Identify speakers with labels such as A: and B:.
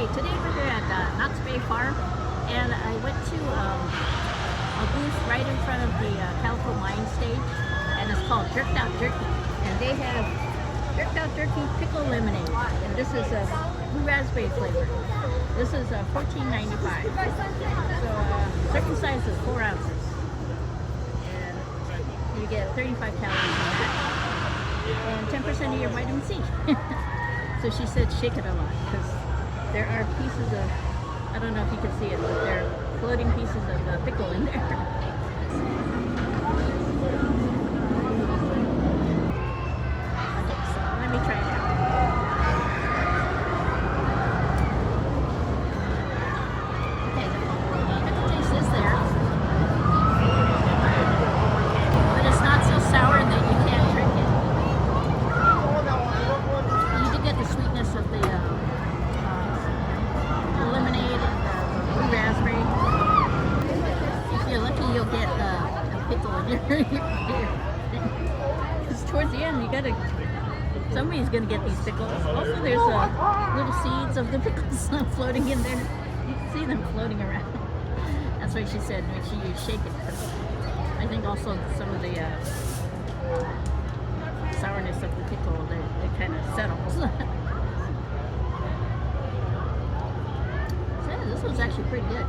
A: Okay, today we're here at Knott's Farm, and I went to a booth right in front of the Calico Mine Stage, and it's called Jerked Out Jerky. And they have Jerked Out Jerky Pickle Lemonade, and this is a Blue Raspberry flavor. This is $14.95. So serving size is 4 ounces, and you get 35 calories in that, and 10% of your vitamin C. So she said shake it a lot, because there are pieces of, I don't know if you can see it, but there are floating pieces of pickle in there. Okay, so let me try it out. Okay, the pickle taste is there, but it's not so sour that you can't drink it. You do get the sweetness of the lemonade and the blue raspberry. If you're lucky, you'll get a pickle in your ear. Because towards the end, somebody's gonna get these pickles. Also, there's little seeds of the pickles floating in there. You can see them floating around. That's why she said make sure you shake it. I think also some of the sourness of the pickle, it kind of settles. This one's actually pretty good.